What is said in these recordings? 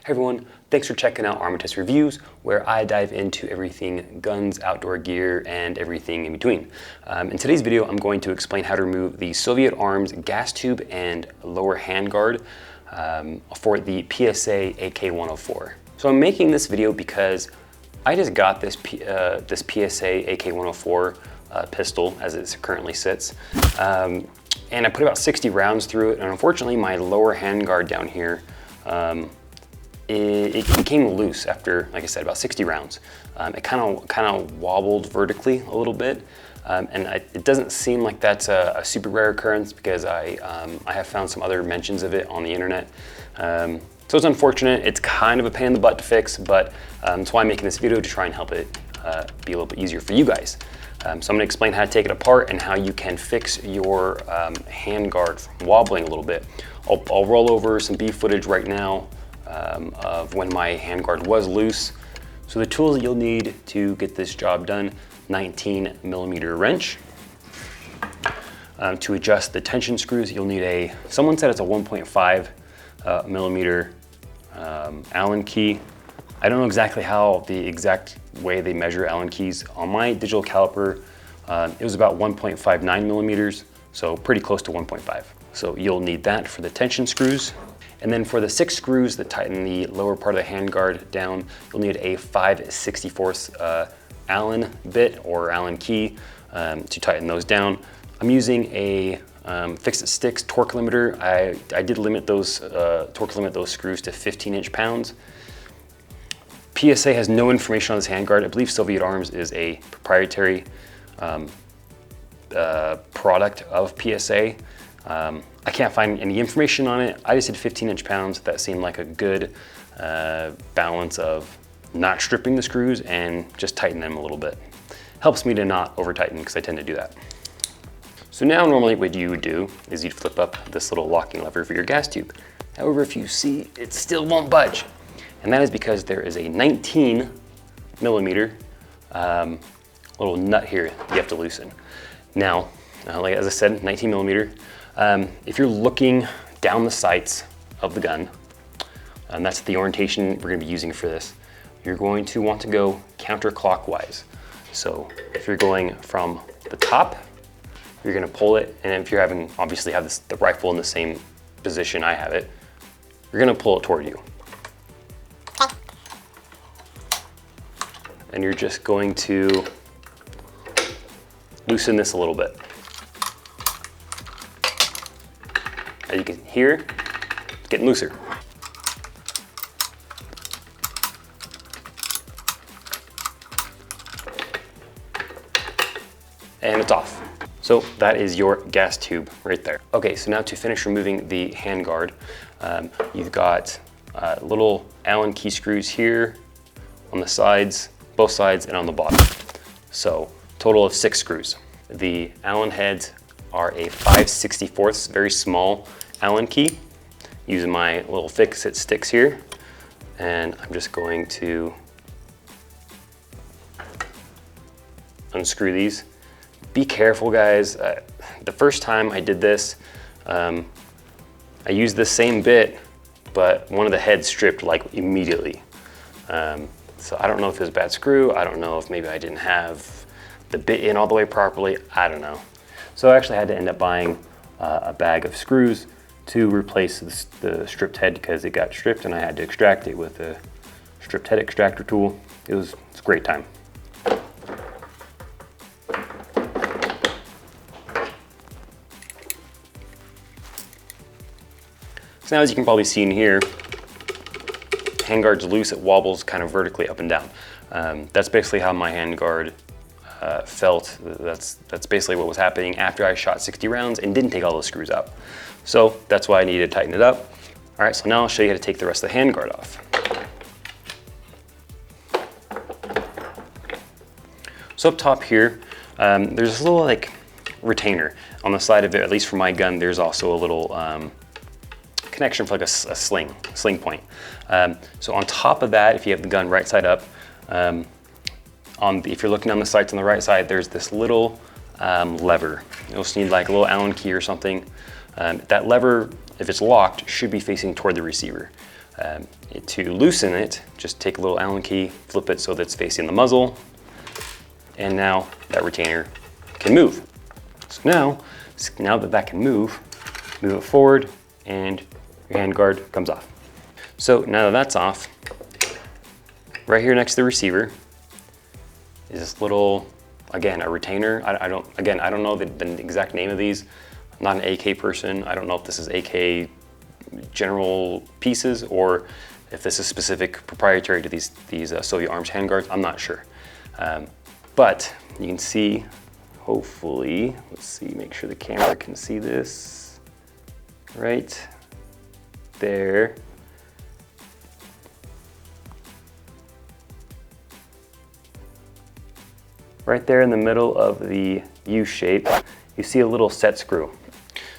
Hey everyone, thanks for checking out Armatis Reviews, where I dive into everything guns, outdoor gear, and everything in between. In today's video, I'm going to explain how to remove the Soviet Arms gas tube and lower handguard for the PSA AK-104. So I'm making this video because I just got this PSA AK-104 pistol as it currently sits. And I put about 60 rounds through it, and unfortunately my lower handguard down here, it became loose after, like I said, about 60 rounds. It kind of wobbled vertically a little bit, and it doesn't seem like that's a super rare occurrence because I have found some other mentions of it on the internet. So it's unfortunate. It's kind of a pain in the butt to fix, but that's why I'm making this video, to try and help it be a little bit easier for you guys. So I'm going to explain how to take it apart and how you can fix your handguard from wobbling a little bit. I'll roll over some B footage right now of when my handguard was loose. So the tools that you'll need to get this job done: 19mm wrench. To adjust the tension screws, you'll need someone said it's a 1.5 millimeter Allen key. I don't know exactly how the exact way they measure Allen keys. On my digital caliper, it was about 1.59 millimeters, so pretty close to 1.5. So you'll need that for the tension screws. And then for the 6 screws that tighten the lower part of the handguard down, you'll need a 5/64 Allen bit or Allen key to tighten those down. I'm using a fixed sticks torque limiter. I did limit those, torque limit those screws to 15 inch-pounds. PSA has no information on this handguard. I believe Soviet Arms is a proprietary product of PSA. I can't find any information on it. I just did 15 inch-pounds. That seemed like a good balance of not stripping the screws and just tighten them a little bit. Helps me to not over tighten because I tend to do that. So now normally what you would do is you'd flip up this little locking lever for your gas tube. However, if you see, it still won't budge. And that is because there is a 19mm little nut here that you have to loosen. Now, like as I said, 19mm. If you're looking down the sights of the gun, and that's the orientation we're going to be using for this, you're going to want to go counterclockwise. So if you're going from the top, you're going to pull it, and if you're obviously have the rifle in the same position I have it, you're going to pull it toward you. And you're just going to loosen this a little bit. As you can hear, it's getting looser. And it's off. So that is your gas tube right there. Okay, so now to finish removing the handguard, you've got little Allen key screws here on the sides, both sides, and on the bottom. So total of 6 screws. The Allen heads are a 5/64, very small Allen key. Using my little fix-it sticks here, and I'm just going to unscrew these. Be careful, guys. The first time I did this, I used the same bit, but one of the heads stripped like immediately. So I don't know if it was a bad screw. I don't know if maybe I didn't have the bit in all the way properly. I don't know. So I actually had to end up buying a bag of screws to replace the stripped head because it got stripped, and I had to extract it with a stripped head extractor tool. It's a great time. So now, as you can probably see in here, handguard's loose, it wobbles kind of vertically up and down. That's basically how my handguard felt. That's basically what was happening after I shot 60 rounds and didn't take all those screws out. So that's why I needed to tighten it up. All right, so now I'll show you how to take the rest of the handguard off. So up top here, there's this little like retainer on the side of it. At least for my gun, there's also a little connection for like a sling point. So on top of that, if you have the gun right side up, if you're looking on the sights on the right side, there's this little lever. You'll just need like a little Allen key or something. That lever, if it's locked, should be facing toward the receiver. To loosen it, just take a little Allen key, flip it so that it's facing the muzzle, and now that retainer can move. So now that that can move it forward and your handguard comes off. So now that that's off, right here next to the receiver is this little, again, a retainer. I don't know the exact name of these. I'm not an AK person. I don't know if this is AK general pieces or if this is specific proprietary to these Soviet Arms handguards. I'm not sure. But you can see, hopefully, let's see, make sure the camera can see this right there. Right there in the middle of the U shape, you see a little set screw.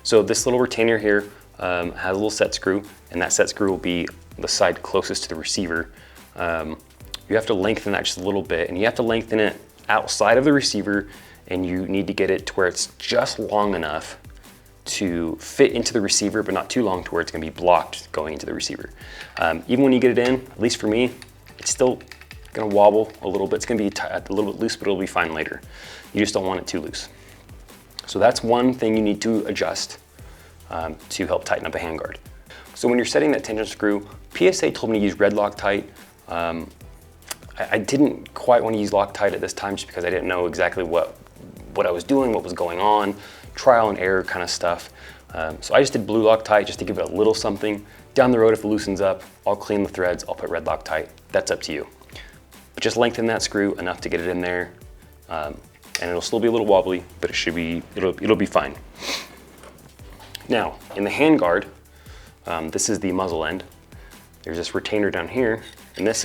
So this little retainer here has a little set screw, and that set screw will be the side closest to the receiver. You have to lengthen that just a little bit, and you have to lengthen it outside of the receiver, and you need to get it to where it's just long enough to fit into the receiver, but not too long to where it's gonna be blocked going into the receiver. Even when you get it in, at least for me, it's still gonna wobble a little bit. It's gonna be a little bit loose, but it'll be fine later. You just don't want it too loose. So that's one thing you need to adjust to help tighten up a handguard. So when you're setting that tension screw, PSA told me to use red Loctite. I didn't quite want to use Loctite at this time just because I didn't know exactly what I was doing, what was going on, trial and error kind of stuff. So I just did blue Loctite just to give it a little something. Down the road, if it loosens up, I'll clean the threads, I'll put red Loctite. That's up to you. But just lengthen that screw enough to get it in there, and it'll still be a little wobbly, but it'll be fine. Now, in the handguard, this is the muzzle end. There's this retainer down here, and this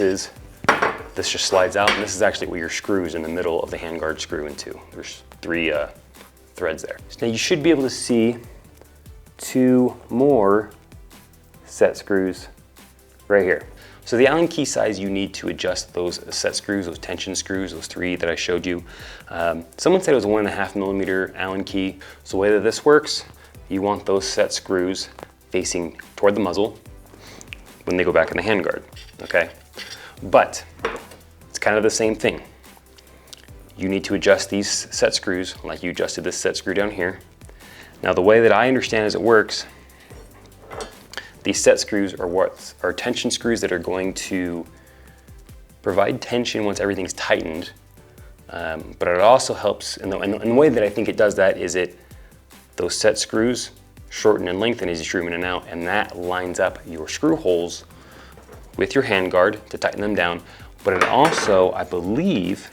just slides out, and this is actually where your screws in the middle of the handguard screw into. There's 3 threads there. So now you should be able to see 2 more set screws right here. So the Allen key size, you need to adjust those set screws, those tension screws, those 3 that I showed you. Someone said it was 1.5 millimeter Allen key. So the way that this works, you want those set screws facing toward the muzzle when they go back in the handguard, okay? But it's kind of the same thing. You need to adjust these set screws like you adjusted this set screw down here. Now the way that I understand as it works, these set screws are tension screws that are going to provide tension once everything's tightened, but it also helps, and the way that I think it does that is those set screws shorten and lengthen as you screw them in and out, and that lines up your screw holes with your handguard to tighten them down. But it also, I believe,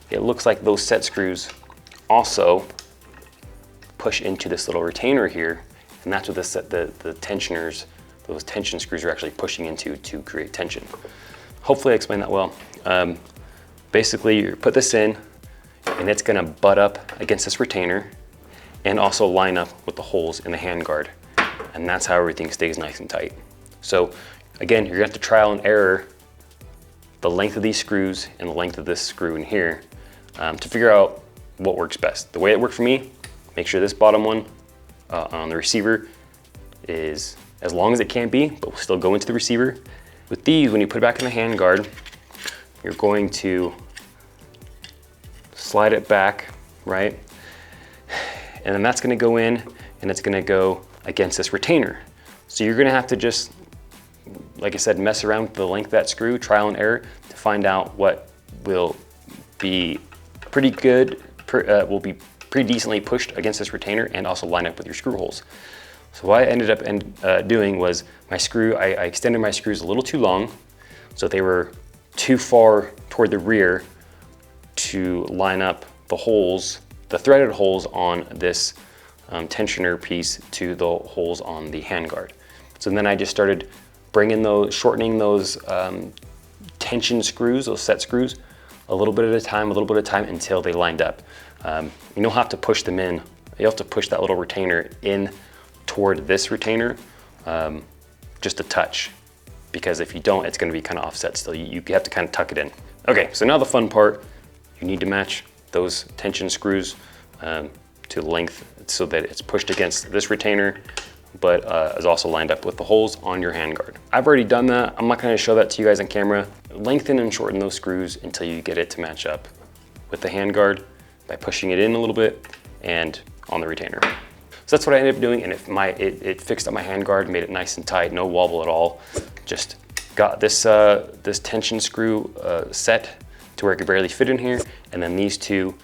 it looks like those set screws also push into this little retainer here, and that's what the tensioners, those tension screws are actually pushing into to create tension. Hopefully I explained that well. Basically, you put this in, and it's gonna butt up against this retainer and also line up with the holes in the handguard. And that's how everything stays nice and tight. So again, you're gonna have to trial and error the length of these screws and the length of this screw in here to figure out what works best. The way it worked for me, make sure this bottom one on the receiver is as long as it can be, but will still go into the receiver. With these, when you put it back in the handguard, you're going to slide it back, right? And then that's gonna go in, and it's gonna go against this retainer. So you're gonna have to just, like I said, mess around with the length of that screw, trial and error, to find out what will be pretty good, will be pretty decently pushed against this retainer and also line up with your screw holes. So what I ended up doing was I extended my screws a little too long, so they were too far toward the rear to line up the holes, the threaded holes on this tensioner piece to the holes on the handguard. So then I just started shortening those tension screws, those set screws, a little bit at a time until they lined up. You don't have to push them in. You have to push that little retainer in toward this retainer, just a touch, because if you don't, it's gonna be kind of offset still. You have to kind of tuck it in. Okay, so now the fun part, you need to match those tension screws to length so that it's pushed against this retainer but is also lined up with the holes on your handguard. I've already done that. I'm not gonna show that to you guys on camera. Lengthen and shorten those screws until you get it to match up with the handguard by pushing it in a little bit and on the retainer. So that's what I ended up doing, and it fixed up my handguard, made it nice and tight, no wobble at all. Just got this this tension screw set to where it could barely fit in here, and then these two,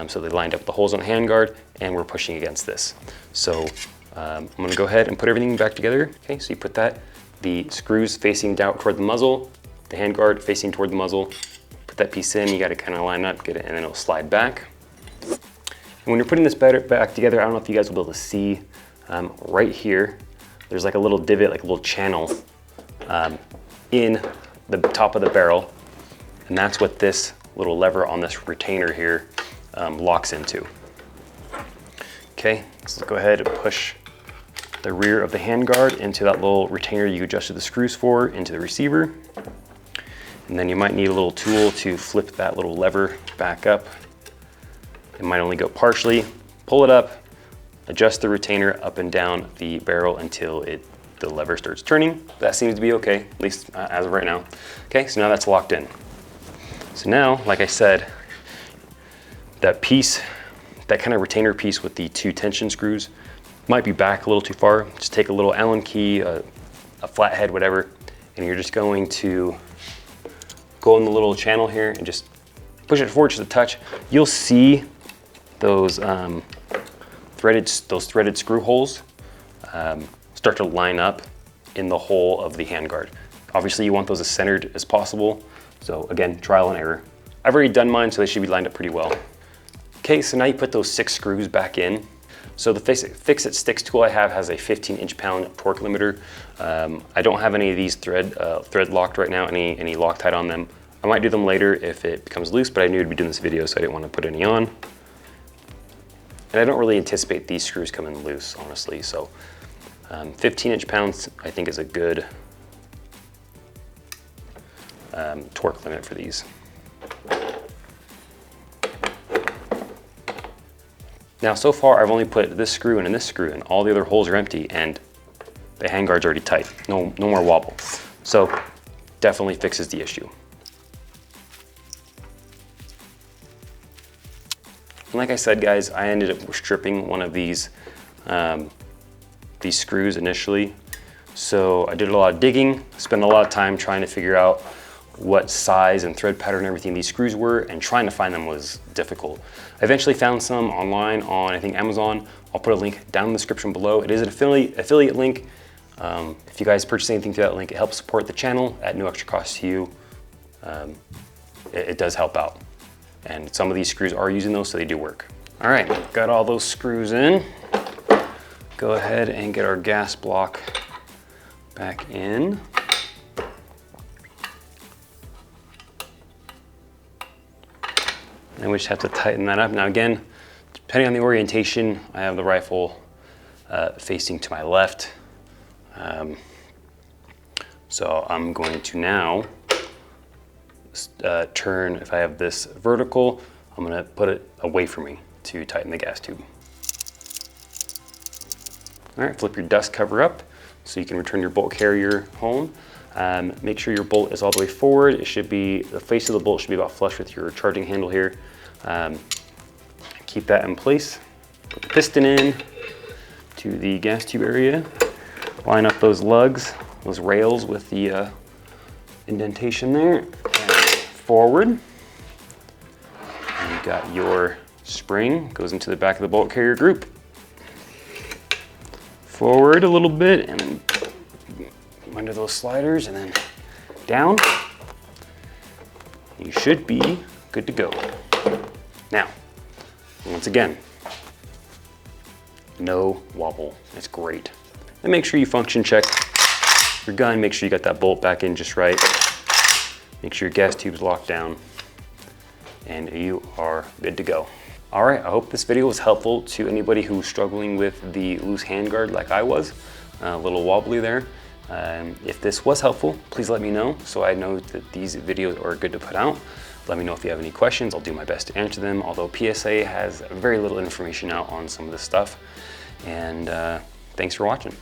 so they lined up the holes on the handguard, and we're pushing against this. So I'm gonna go ahead and put everything back together. Okay, so you put the screws facing down toward the muzzle, the handguard facing toward the muzzle, put that piece in, you gotta kind of line up, get it, and then it'll slide back. And when you're putting this back together, I don't know if you guys will be able to see, right here, there's like a little divot, like a little channel in the top of the barrel. And that's what this little lever on this retainer here locks into. Okay, so let's go ahead and push the rear of the handguard into that little retainer you adjusted the screws for into the receiver. And then you might need a little tool to flip that little lever back up. It might only go partially. Pull it up, adjust the retainer up and down the barrel until the lever starts turning. That seems to be okay, at least as of right now. Okay, so now that's locked in. So now, like I said, that piece, that kind of retainer piece with the two tension screws might be back a little too far. Just take a little Allen key, a flathead, whatever, and you're just going to go in the little channel here and just push it forward just a touch. You'll see those threaded screw holes start to line up in the hole of the handguard. Obviously you want those as centered as possible. So again, trial and error. I've already done mine, so they should be lined up pretty well. Okay, so now you put those 6 screws back in. So the Fix-It Sticks tool I have has a 15 inch-pound torque limiter. I don't have any of these thread locked right now, any Loctite on them. I might do them later if it becomes loose, but I knew I'd be doing this video, so I didn't want to put any on. And I don't really anticipate these screws coming loose, honestly. So 15 inch-pounds, I think, is a good torque limit for these. Now, so far, I've only put this screw in and this screw in. All the other holes are empty, and the handguard's already tight. No more wobble. So definitely fixes the issue. And like I said, guys, I ended up stripping one of these screws initially. So I did a lot of digging, spent a lot of time trying to figure out what size and thread pattern and everything these screws were, and trying to find them was difficult. I eventually found some online on, I think, Amazon. I'll put a link down in the description below. It is an affiliate link. If you guys purchase anything through that link, it helps support the channel at no extra cost to you. It does help out. And some of these screws are using those, so they do work. All right, got all those screws in. Go ahead and get our gas block back in. And we just have to tighten that up. Now again, depending on the orientation, I have the rifle facing to my left. So I'm going to now turn, if I have this vertical, I'm gonna put it away from me to tighten the gas tube. All right, flip your dust cover up so you can return your bolt carrier home. Make sure your bolt is all the way forward. It should be, the face of the bolt should be about flush with your charging handle here. Keep that in place. Put the piston in to the gas tube area. Line up those lugs, those rails with the indentation there. And forward. And you've got your spring, goes into the back of the bolt carrier group. Forward a little bit and then under those sliders and then down. You should be good to go. Now, once again, no wobble. It's great. And make sure you function check your gun. Make sure you got that bolt back in just right. Make sure your gas tube's locked down and you are good to go. All right, I hope this video was helpful to anybody who's struggling with the loose handguard like I was, a little wobbly there. If this was helpful, please let me know so I know that these videos are good to put out. Let me know if you have any questions. I'll do my best to answer them, although PSA has very little information out on some of this stuff. And thanks for watching.